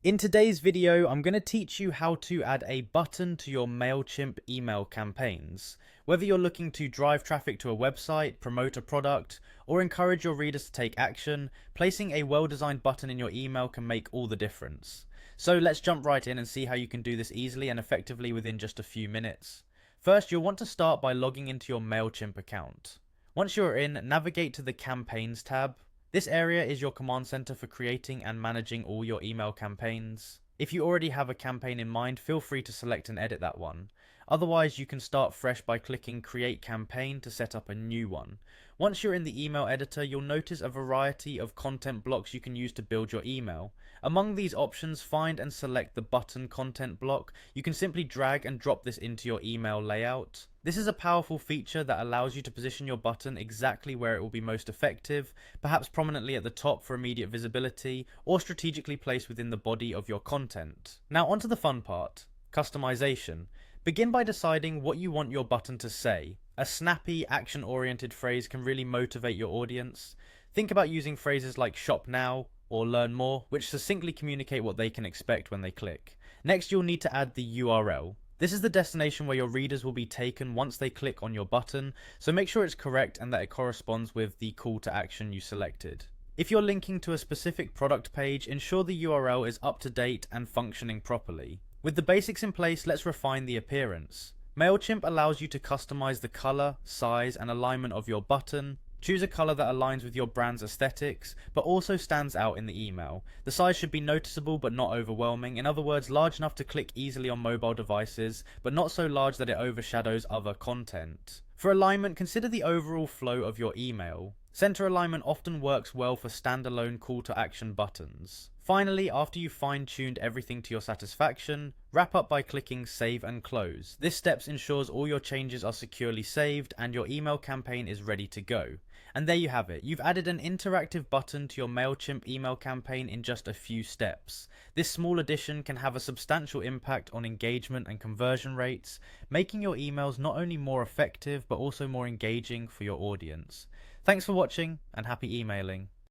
In today's video, I'm going to teach you how to add a button to your Mailchimp email campaigns. Whether you're looking to drive traffic to a website, promote a product, or encourage your readers to take action, placing a well-designed button in your email can make all the difference. So let's jump right in and see how you can do this easily and effectively within just a few minutes. First, you'll want to start by logging into your Mailchimp account. Once you're in, navigate to the Campaigns tab. This area is your command center for creating and managing all your email campaigns. If you already have a campaign in mind, feel free to select and edit that one. Otherwise, you can start fresh by clicking Create Campaign to set up a new one. Once you're in the email editor, you'll notice a variety of content blocks you can use to build your email. Among these options, find and select the button content block. You can simply drag and drop this into your email layout. This is a powerful feature that allows you to position your button exactly where it will be most effective, perhaps prominently at the top for immediate visibility, or strategically placed within the body of your content. Now onto the fun part, customization. Begin by deciding what you want your button to say. A snappy, action-oriented phrase can really motivate your audience. Think about using phrases like shop now or learn more, which succinctly communicate what they can expect when they click. Next, you'll need to add the URL. This is the destination where your readers will be taken once they click on your button, so make sure it's correct and that it corresponds with the call to action you selected. If you're linking to a specific product page, ensure the URL is up to date and functioning properly. With the basics in place, let's refine the appearance. Mailchimp allows you to customize the color, size, and alignment of your button. Choose a color that aligns with your brand's aesthetics, but also stands out in the email. The size should be noticeable but not overwhelming. In other words, large enough to click easily on mobile devices, but not so large that it overshadows other content. For alignment, consider the overall flow of your email. Center alignment often works well for standalone call to action buttons. Finally, after you've fine-tuned everything to your satisfaction, wrap up by clicking Save and Close. This step ensures all your changes are securely saved and your email campaign is ready to go. And there you have it. You've added an interactive button to your Mailchimp email campaign in just a few steps. This small addition can have a substantial impact on engagement and conversion rates, making your emails not only more effective but also more engaging for your audience. Thanks for watching and happy emailing.